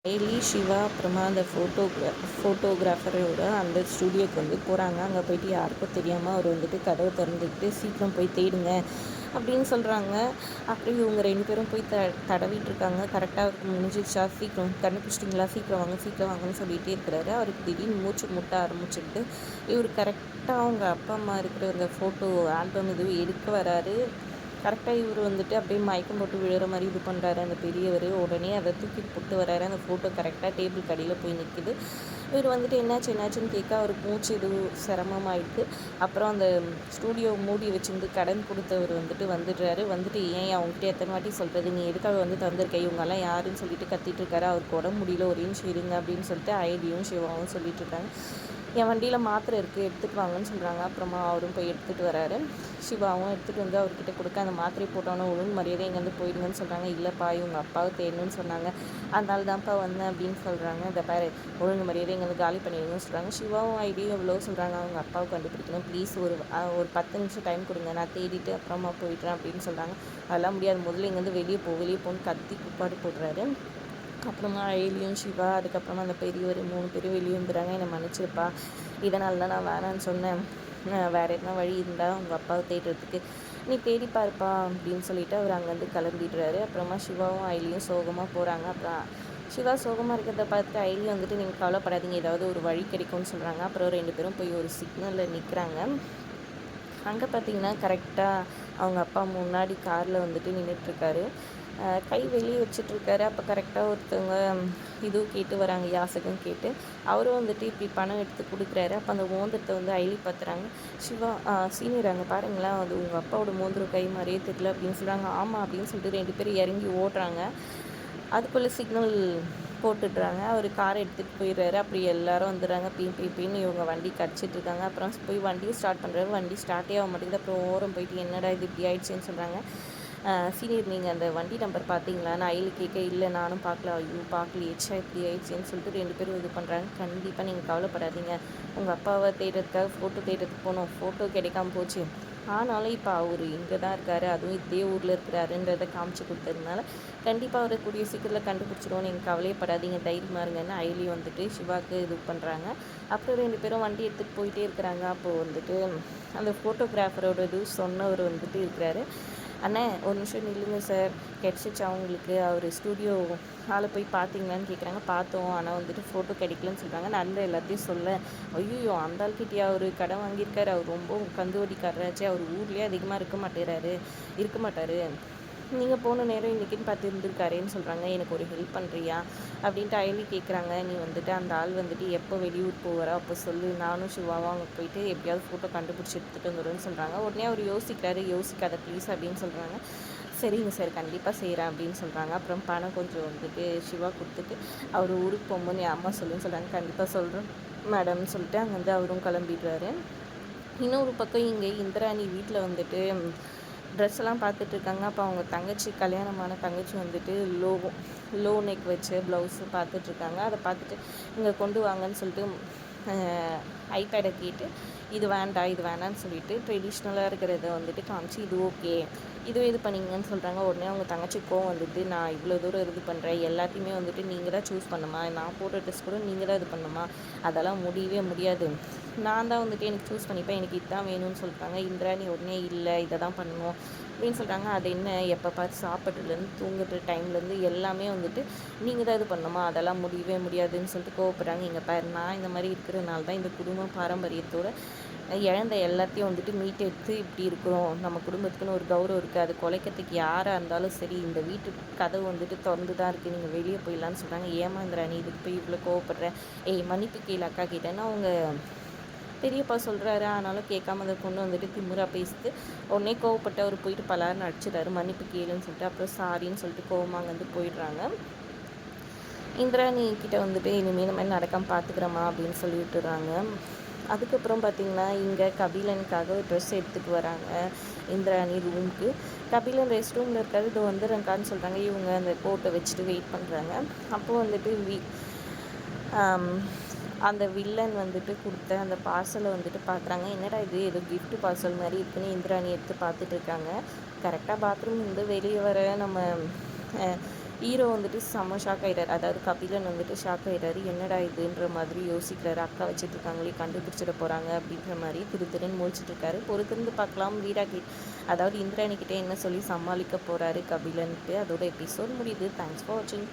Daily Siva அப்புறமா அந்த ஃபோட்டோகிராஃபரோட அந்த ஸ்டூடியோக்கு போகிறாங்க. அங்கே போயிட்டு யாருக்கும் தெரியாமல் அவர் கதவை திறந்துக்கிட்டு சீக்கிரம் போய் தேடுங்க அப்படின்னு சொல்கிறாங்க. அப்புறம் இவங்க 2 பேரும் போய் தடவிட்டு இருக்காங்க. கரெக்டாக அவருக்கு முடிஞ்சிடுச்சா, சீக்கிரம் கண்டுபிடிச்சிட்டிங்களா, சீக்கிரம் வாங்க சீக்கிரம் வாங்கன்னு சொல்லிகிட்டே இருக்கிறாரு. அவருக்கு திடீர்னு மூச்சு முட்ட ஆரம்பிச்சுட்டு இவர் கரெக்டாக அவங்க அப்பா அம்மா இருக்கிற அந்த ஃபோட்டோ ஆல்பம் இதுவும் எடுக்க வராரு. கரெக்டாக இவர் அப்படியே மயக்கம் போட்டு விழுற மாதிரி இது பண்ணுறாரு அந்த பெரியவர். உடனே அதை தூக்கி போட்டு வராரு. அந்த ஃபோட்டோ கரெக்டாக டேபிள் கடியில் போய் நிற்குது. இவர் என்னாச்சுன்னு கேட்க அவருக்கு மூச்சு இது சிரமமாயிட்டு. அப்புறம் அந்த ஸ்டூடியோ மூடி வச்சுருந்து கடன் கொடுத்தவர் வந்துடுறாரு. ஏன் அவங்ககிட்ட எத்தனை வாட்டி சொல்கிறது, நீ எதுக்காக தந்திருக்க, இவங்கெல்லாம் யாருன்னு சொல்லிட்டு கத்திட்டு இருக்காரு. அவருக்கு உடம்பு முடியல, ஒரே நிமிஷம் இருங்க அப்படின்னு சொல்லிட்டு ஐடியும் சிவாவும் சொல்லிட்டு இருக்காங்க. என் வண்டியில் மாத்திரை இருக்குது எடுத்துகிட்டு வாங்கன்னு சொல்கிறாங்க. அப்புறமா அவரும் போய் எடுத்துகிட்டு வராரு. சிவாவும் எடுத்துகிட்டு அவர்கிட்ட கொடுக்க அந்த மாத்திரை போட்டோன்னே ஒழுங்கு மரியாதை இங்கேருந்து போயிடுங்கன்னு சொல்கிறாங்க. இல்லைப்பா இவங்க அப்பாவை தேடணும்னு சொன்னாங்க, அதனால தான்ப்பா வந்தேன் அப்படின்னு சொல்கிறாங்க. இந்த பாரு ஒழுங்கு மரியாதை இங்கேருந்து காலி பண்ணிடுங்கன்னு சொல்கிறாங்க. சிவாவும் ஐடியும் எவ்வளோ சொல்கிறாங்க, அவங்க அப்பாவை கண்டுபிடிக்கணும், ப்ளீஸ் ஒரு 10 நிமிஷம் டைம் கொடுங்க, நான் தேடிட்டு அப்புறமா போயிடுறேன் அப்படின்னு சொல்கிறாங்க. அதெல்லாம் முடியாது, முதல்ல இங்கேருந்து வெளியே போன்னு கத்தி குப்பாடு போடுறாரு. அப்புறமா ஐலியும் சிவா அதுக்கப்புறமா அந்த பெரியவர் 3 பேரும் வெளியே வந்துடுறாங்க. என்னை மன்னிச்சிருப்பா, இதனால தான் நான் வேணான்னு சொன்னேன், வேறு எதுனா வழி இருந்தால் உங்கள் அப்பாவை தேடுறதுக்கு நீ தேடி பாருப்பா அப்படின்னு சொல்லிட்டு அவர் அங்கேருந்து கிளம்பிடுறாரு. அப்புறமா சிவாவும் ஐலியும் சோகமாக போகிறாங்க. அப்புறம் சிவா சோகமாக இருக்கிறத பார்த்துட்டு ஐலியும் நீங்கள் கவலைப்படாதீங்க, ஏதாவது ஒரு வழி கிடைக்கும்னு சொல்கிறாங்க. அப்புறம் 2 பேரும் போய் ஒரு சிக்னலில் நிற்கிறாங்க. அங்கே பார்த்தீங்கன்னா கரெக்டாக அவங்க அப்பா முன்னாடி காரில் நின்றுட்டுருக்காரு. கை வெளியே வச்சிட்ருக்காரு. அப்போ கரெக்டாக ஒருத்தவங்க இதுவும் கேட்டு வராங்க, யாசகம் கேட்டு. அவரும் இப்படி பணம் எடுத்து கொடுக்குறாரு. அப்போ அந்த மோதிரத்தை ஐலி பார்த்துறாங்க. சிவா சீனியர் அங்கே பாருங்களேன், அது உங்கள் அப்பாவோட மோதிரம் கை மாதிரியே தெரியல அப்படின்னு சொல்கிறாங்க. ஆமாம் அப்படின்னு சொல்லிட்டு 2 பேரும் இறங்கி ஓடுறாங்க. அதுக்குள்ளே சிக்னல் போட்டுடுறாங்க. அவர் காரை எடுத்துகிட்டு போயிடுறாரு. அப்படி எல்லோரும் வந்துடுறாங்க. பீன்னு இவங்க வண்டி கடிச்சிட்ருக்காங்க. அப்புறம் போய் வண்டியும் ஸ்டார்ட் பண்ணுறாரு. வண்டி ஸ்டார்ட்டே ஆக மாட்டேங்குது. அப்புறம் ஓரம் போயிட்டு என்னடா இது இப்படி ஆயிடுச்சுன்னு சொல்கிறாங்க. சீனியர் நீங்கள் அந்த வண்டி நம்பர் பார்த்தீங்களா, நான் ஐலி கேட்க இல்லை நானும் பார்க்கல. ஐயோ பார்க்கலையே, இப்படி ஆயிடுச்சுன்னு சொல்லிட்டு 2 பேரும் இது பண்ணுறாங்க. கண்டிப்பாக நீங்கள் கவலைப்படாதீங்க, உங்கள் அப்பாவை தேடுறதுக்காக ஃபோட்டோ தேடுறதுக்கு போனோம், ஃபோட்டோ கிடைக்காம போச்சு, ஆனாலும் இப்போ அவர் இங்கே தான் இருக்கார், அதுவும் இதே ஊரில் இருக்கிறாருன்றதை காமிச்சு கொடுத்ததுனால கண்டிப்பாக அவரை கூடிய சீக்கிரத்தில் கண்டுபிடிச்சிடுவோம், நீங்கள் கவலையப்படாதீங்க, தைரியமாக இருங்கன்னு ஐலி சிவாவுக்கு இது பண்ணுறாங்க. அப்புறம் 2 பேரும் வண்டி எடுத்துகிட்டு போயிட்டே இருக்கிறாங்க. அப்போது அந்த ஃபோட்டோகிராஃபரோட இது சொன்னவர் இருக்கிறாரு. அண்ணே ஒரு நிமிஷம் நில்லுங்க சார், கிடச்சிச்சா அவங்களுக்கு, அவர் ஸ்டூடியோ ஆளை போய் பார்த்தீங்களான்னு கேட்குறாங்க. பார்த்தோம், ஆனால் ஃபோட்டோ கிடைக்கலன்னு சொல்கிறாங்க. நான் எல்லாத்தையும் சொல்ல, ஐயோ அந்த ஆள்கிட்டயா அவர் கடன் வாங்கியிருக்காரு, அவர் ரொம்ப கந்துவடிக்காரராச்சே, அவர் ஊர்லேயே அதிகமாக இருக்க மாட்டார், நீங்கள் போன நேரம் இன்றைக்கின்னு பார்த்து இருந்திருக்காரேன்னு சொல்கிறாங்க. எனக்கு ஒரு ஹெல்ப் பண்ணுறியா அப்படின்ட்டு ஐலி கேட்குறாங்க. நீ அந்த ஆள் எப்போ வெளியூர் போவாரோ அப்போ சொல்லு, நானும் சிவாவும் அங்கே போயிட்டு எப்படியாவது ஃபோட்டோ கண்டுபிடிச்சி எடுத்துகிட்டு வந்துடுன்னு சொல்கிறாங்க. உடனே அவர் யோசிக்காத ப்ளீஸ் அப்படின்னு சொல்கிறாங்க. சரிங்க சார் கண்டிப்பாக செய்கிறேன் அப்படின்னு சொல்கிறாங்க. அப்புறம் பணம் கொஞ்சம் சிவா கொடுத்துட்டு அவர் ஊருக்கு போகும்போது என் அம்மா சொல்லுன்னு சொல்கிறாங்க. கண்டிப்பாக சொல்கிறேன் மேடம்னு சொல்லிட்டு அங்கேருந்து அவரும் கிளம்பிடுறாரு. இன்னொரு பக்கம் இங்கே இந்திராணி வீட்டில் ட்ரெஸ் எல்லாம் பார்த்துட்ருக்காங்க. அப்போ அவங்க தங்கச்சி, கல்யாணமான தங்கச்சி லோ நெக் வச்சு ப்ளவுஸு பார்த்துட்ருக்காங்க. அதை பார்த்துட்டு இங்கே கொண்டு வாங்கன்னு சொல்லிட்டு ஐபேடை கேட்டு இது வேண்டான்னு சொல்லிட்டு ட்ரெடிஷ்னலாக இருக்கிறத காமிச்சு இது ஓகே, இது பண்ணிங்கன்னு சொல்கிறாங்க. உடனே அவங்க தங்கச்சி கோவம் நான் இவ்வளோ தூரம் இது பண்ணுறேன், எல்லாத்தையுமே நீங்கள் தான் சூஸ் பண்ணுமா, நான் போடுற ட்ரெஸ் கூட நீங்கள் தான் இது பண்ணுமா, அதெல்லாம் முடியவே முடியாது, நான் தான் எனக்கு சூஸ் பண்ணிப்பேன், எனக்கு இதுதான் வேணும்னு சொல்கிறாங்க. இந்திராணி உடனே இல்லை இதை தான் பண்ணணும் அப்படின்னு சொல்கிறாங்க. அது என்ன, எப்போ பார்த்து சாப்பிட்றதுலேருந்து தூங்குற டைம்லேருந்து எல்லாமே நீங்கள் தான் இது பண்ணணுமா, அதெல்லாம் முடியவே முடியாதுன்னு சொல்லிட்டு கோவப்படுறாங்க. இங்கே பாரு, நான் இந்த மாதிரி இருக்கிறதுனால தான் இந்த குடும்ப பாரம்பரியத்தோடு இழந்த எல்லாத்தையும் மீட்டெடுத்து இப்படி இருக்கிறோம், நம்ம குடும்பத்துக்குன்னு ஒரு கௌரவம் இருக்குது, அது குலைக்கிறதுக்கு யாராக இருந்தாலும் சரி, இந்த வீட்டு கதவு திறந்து தான் இருக்குது, நீங்கள் வெளியே போயிடலான்னு சொல்கிறாங்க. ஏமாந்திராணி இதுக்கு போய் இவ்வளோ கோவப்படுறேன், மன்னிப்பு கீழே அக்கா கிட்டேன்னா அவங்க பெரியப்பா சொல்கிறாரு. ஆனாலும் கேட்காம அந்த பொண்ணு திமுறா பேசுது. உடனே கோவப்பட்டு அவர் போயிட்டு பலாருன்னு அடிச்சிடாரு, மன்னிப்பு கேளுன்னு சொல்லிட்டு. அப்புறம் சாரின்னு சொல்லிட்டு கோவமாக போயிடுறாங்க. இந்திராணி கிட்டே இனிமேல் இந்த மாதிரி நடக்காமல் பார்த்துக்கிறோமா அப்படின்னு சொல்லி விட்டுறாங்க. அதுக்கப்புறம் பார்த்திங்கன்னா இங்கே கபிலனுக்காக ட்ரெஸ் எடுத்துகிட்டு வராங்க இந்திராணி ரூமுக்கு. கபிலன் ரெஸ்ட் ரூமில் இருக்காது, இது வந்துடுறேங்கான்னு சொல்கிறாங்க. இவங்க அந்த கோட்டை வச்சுட்டு வெயிட் பண்ணுறாங்க. அப்போது அந்த வில்லன் கொடுத்த அந்த பார்சலை பார்க்குறாங்க. என்னடா இது ஏதோ கிஃப்ட் பார்சல் மாதிரி இருக்குன்னு இந்திராணி எடுத்து பார்த்துட்டு இருக்காங்க. கரெக்டாக பாத்ரூம் வெளியே வர நம்ம ஹீரோ வந்துட்டு செம்ம ஷாக் ஆகிட்டார். அதாவது கபிலன் வந்துட்டு ஷாக் ஆகிட்டாரு. என்னடா இதுன்ற மாதிரி யோசிக்கிறாரு. அக்கா வச்சுட்டு இருக்காங்களே, கண்டுபிடிச்சிட போகிறாங்க அப்படின்ற மாதிரி திருன்னு முழிச்சிட்டு இருக்காரு. பொறுத்திருந்து பார்க்கலாம் அதாவது இந்திராணிக்கிட்டே என்ன சொல்லி சமாளிக்க போகிறாரு கபிலன்ட்டு. அதோட எபிசோட் முடியுது. தேங்க்ஸ் ஃபார் வாட்சிங்.